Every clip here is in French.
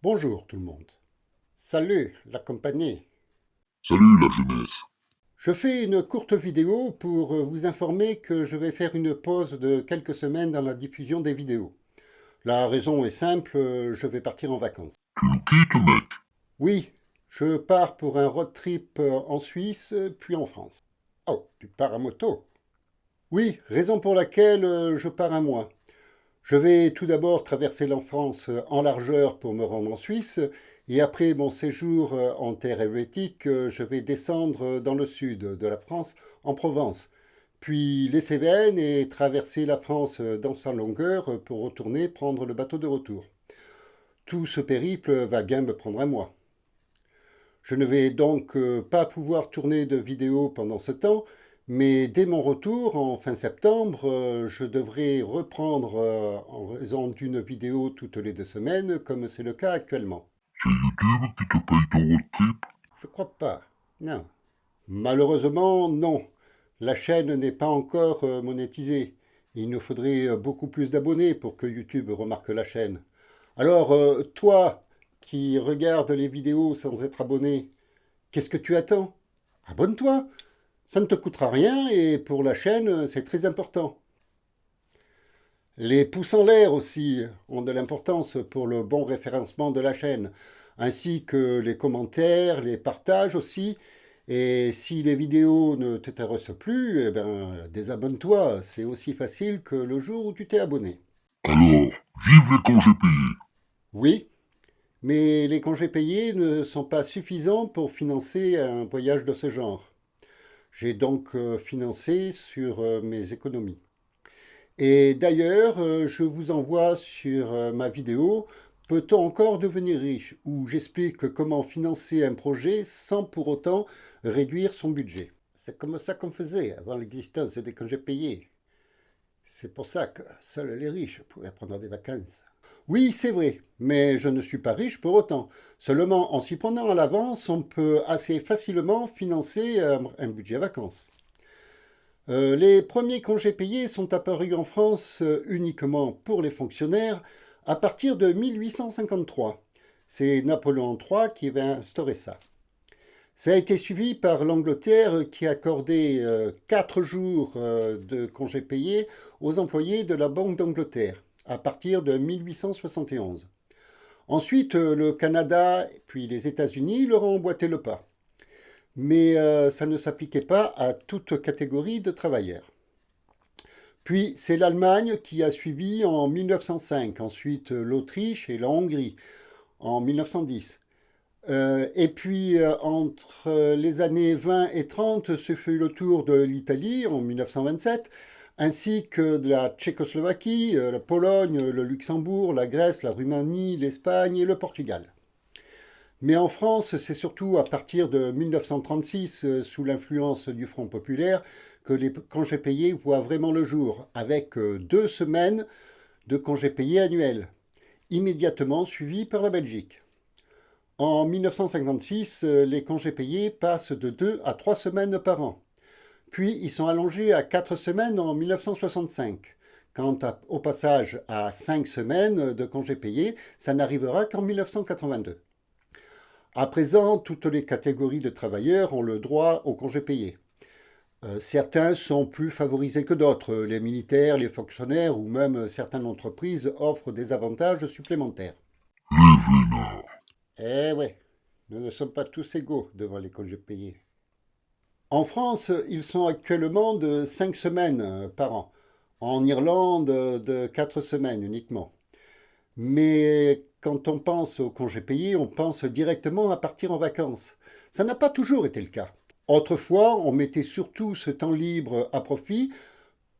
Bonjour tout le monde. Salut la compagnie. Salut la jeunesse. Je fais une courte vidéo pour vous informer que je vais faire une pause de quelques semaines dans la diffusion des vidéos. La raison est simple, je vais partir en vacances. Tu nous quittes, mec. Oui, je pars pour un road trip en Suisse, puis en France. Oh, tu pars à moto? Oui, raison pour laquelle je pars un mois. Je vais tout d'abord traverser la France en largeur pour me rendre en Suisse, et après mon séjour en terre helvétique, je vais descendre dans le sud de la France, en Provence, puis les Cévennes et traverser la France dans sa longueur pour retourner prendre le bateau de retour. Tout ce périple va bien me prendre un mois. Je ne vais donc pas pouvoir tourner de vidéo pendant ce temps, mais dès mon retour en fin septembre, je devrais reprendre en raison d'une vidéo toutes les 2 semaines, comme c'est le cas actuellement. C'est YouTube qui te paye ton road trip. Je crois pas. Non. Malheureusement, non. La chaîne n'est pas encore monétisée. Il nous faudrait beaucoup plus d'abonnés pour que YouTube remarque la chaîne. Alors, toi qui regardes les vidéos sans être abonné, qu'est-ce que tu attends? Abonne-toi. Ça ne te coûtera rien et pour la chaîne, c'est très important. Les pouces en l'air aussi ont de l'importance pour le bon référencement de la chaîne, ainsi que les commentaires, les partages aussi. Et si les vidéos ne t'intéressent plus, eh ben, désabonne-toi. C'est aussi facile que le jour où tu t'es abonné. Alors, vive les congés payés. Oui, mais les congés payés ne sont pas suffisants pour financer un voyage de ce genre. J'ai donc financé sur mes économies. Et d'ailleurs, je vous envoie sur ma vidéo Peut-on encore devenir riche où j'explique comment financer un projet sans pour autant réduire son budget. C'est comme ça qu'on faisait avant l'existence des congés payés. C'est pour ça que seuls les riches pouvaient prendre des vacances. Oui, c'est vrai, mais je ne suis pas riche pour autant. Seulement, en s'y prenant à l'avance, on peut assez facilement financer un budget vacances. Les premiers congés payés sont apparus en France uniquement pour les fonctionnaires à partir de 1853. C'est Napoléon III qui va instaurer ça. Ça a été suivi par l'Angleterre qui accordait 4 jours de congés payés aux employés de la Banque d'Angleterre à partir de 1871. Ensuite, le Canada puis les États-Unis leur ont emboîté le pas. Mais ça ne s'appliquait pas à toute catégorie de travailleurs. Puis c'est l'Allemagne qui a suivi en 1905, ensuite l'Autriche et la Hongrie en 1910. Et puis entre les années 20 et 30, ce fut le tour de l'Italie en 1927, ainsi que de la Tchécoslovaquie, la Pologne, le Luxembourg, la Grèce, la Roumanie, l'Espagne et le Portugal. Mais en France, c'est surtout à partir de 1936, sous l'influence du Front populaire, que les congés payés voient vraiment le jour, avec 2 semaines de congés payés annuels, immédiatement suivis par la Belgique. En 1956, les congés payés passent de 2 à 3 semaines par an. Puis ils sont allongés à 4 semaines en 1965. Quant au passage à 5 semaines de congés payés, ça n'arrivera qu'en 1982. À présent, toutes les catégories de travailleurs ont le droit aux congés payés. Certains sont plus favorisés que d'autres. Les militaires, les fonctionnaires ou même certaines entreprises offrent des avantages supplémentaires. Les vénards. Eh ouais, nous ne sommes pas tous égaux devant les congés payés. En France, ils sont actuellement de 5 semaines par an. En Irlande, de 4 semaines uniquement. Mais quand on pense aux congés payés, on pense directement à partir en vacances. Ça n'a pas toujours été le cas. Autrefois, on mettait surtout ce temps libre à profit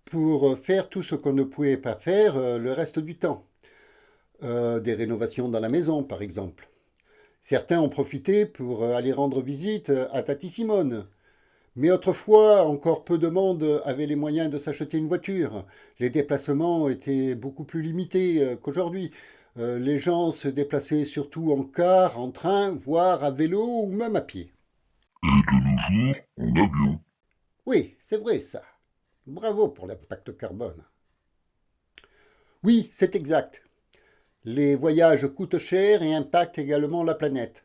pour faire tout ce qu'on ne pouvait pas faire le reste du temps. Des rénovations dans la maison, par exemple. Certains ont profité pour aller rendre visite à Tati Simone. Mais autrefois, encore peu de monde avait les moyens de s'acheter une voiture. Les déplacements étaient beaucoup plus limités qu'aujourd'hui. Les gens se déplaçaient surtout en car, en train, voire à vélo ou même à pied. Et de nos jours, en avion. Oui, c'est vrai ça. Bravo pour l'impact carbone. Oui, c'est exact. Les voyages coûtent cher et impactent également la planète.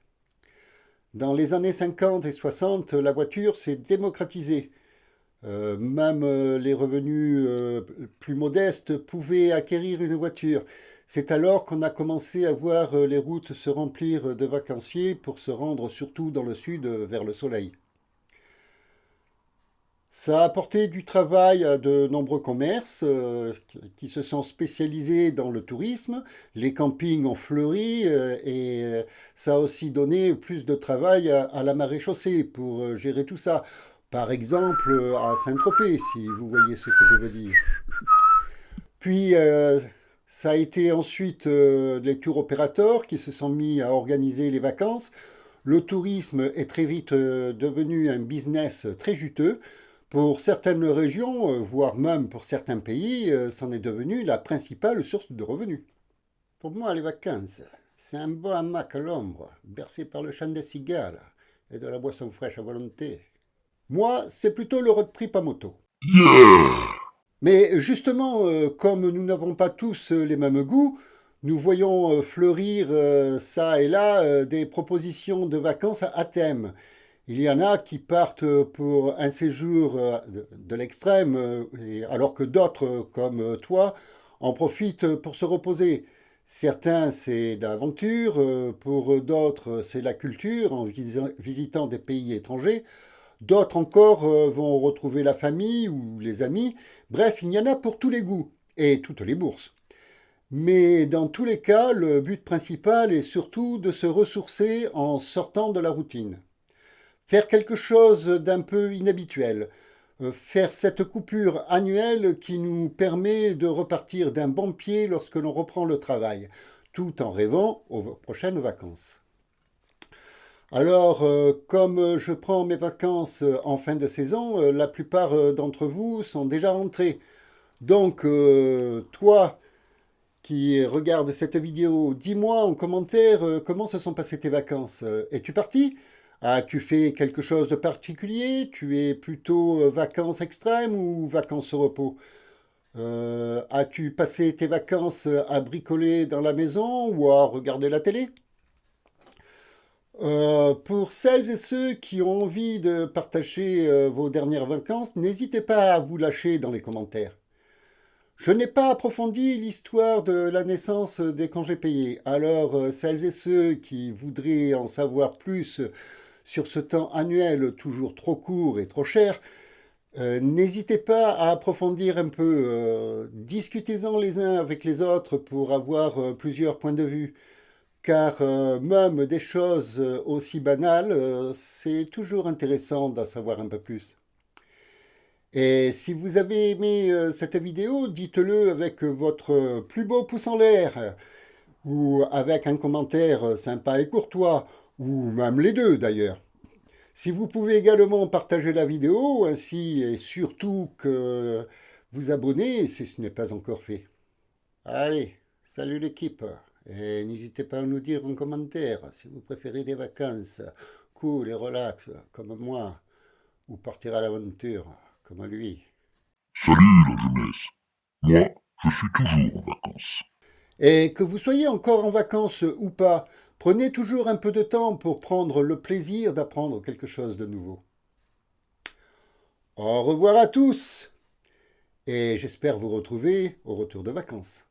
Dans les années 50 et 60, la voiture s'est démocratisée. Même les revenus plus modestes pouvaient acquérir une voiture. C'est alors qu'on a commencé à voir les routes se remplir de vacanciers pour se rendre surtout dans le sud vers le soleil. Ça a apporté du travail à de nombreux commerces qui se sont spécialisés dans le tourisme. Les campings ont fleuri et ça a aussi donné plus de travail à la maréchaussée pour gérer tout ça. Par exemple, à Saint-Tropez, si vous voyez ce que je veux dire. Puis, ça a été ensuite les tour opérateurs qui se sont mis à organiser les vacances. Le tourisme est très vite devenu un business très juteux. Pour certaines régions, voire même pour certains pays, c'en est devenu la principale source de revenus. Pour moi, les vacances, c'est un bon hamac à l'ombre, bercé par le chant des cigales et de la boisson fraîche à volonté. Moi, c'est plutôt le road trip à moto. Yeah! Mais justement, comme nous n'avons pas tous les mêmes goûts, nous voyons fleurir ça et là des propositions de vacances à thème. Il y en a qui partent pour un séjour de l'extrême, alors que d'autres, comme toi, en profitent pour se reposer. Certains, c'est l'aventure, pour d'autres, c'est la culture en visitant des pays étrangers. D'autres encore vont retrouver la famille ou les amis. Bref, il y en a pour tous les goûts et toutes les bourses. Mais dans tous les cas, le but principal est surtout de se ressourcer en sortant de la routine. Faire quelque chose d'un peu inhabituel. Faire cette coupure annuelle qui nous permet de repartir d'un bon pied lorsque l'on reprend le travail, tout en rêvant aux prochaines vacances. Alors, comme je prends mes vacances en fin de saison, la plupart d'entre vous sont déjà rentrés. Donc, toi qui regardes cette vidéo, dis-moi en commentaire comment se sont passées tes vacances. Es-tu parti? As-tu fait quelque chose de particulier? Tu es plutôt vacances extrêmes ou vacances au repos? As-tu passé tes vacances à bricoler dans la maison ou à regarder la télé? Pour celles et ceux qui ont envie de partager vos dernières vacances, n'hésitez pas à vous lâcher dans les commentaires. Je n'ai pas approfondi l'histoire de la naissance des congés payés, alors celles et ceux qui voudraient en savoir plus sur ce temps annuel toujours trop court et trop cher, n'hésitez pas à approfondir un peu, discutez-en les uns avec les autres pour avoir plusieurs points de vue. Car même des choses aussi banales, c'est toujours intéressant d'en savoir un peu plus. Et si vous avez aimé cette vidéo, dites-le avec votre plus beau pouce en l'air, ou avec un commentaire sympa et courtois, ou même les deux d'ailleurs. Si vous pouvez également partager la vidéo, ainsi et surtout que vous abonner si ce n'est pas encore fait. Allez, salut l'équipe! Et n'hésitez pas à nous dire en commentaire si vous préférez des vacances cool et relax comme moi, ou partir à l'aventure comme lui. Salut la jeunesse. Moi, je suis toujours en vacances. Et que vous soyez encore en vacances ou pas, prenez toujours un peu de temps pour prendre le plaisir d'apprendre quelque chose de nouveau. Au revoir à tous et j'espère vous retrouver au retour de vacances.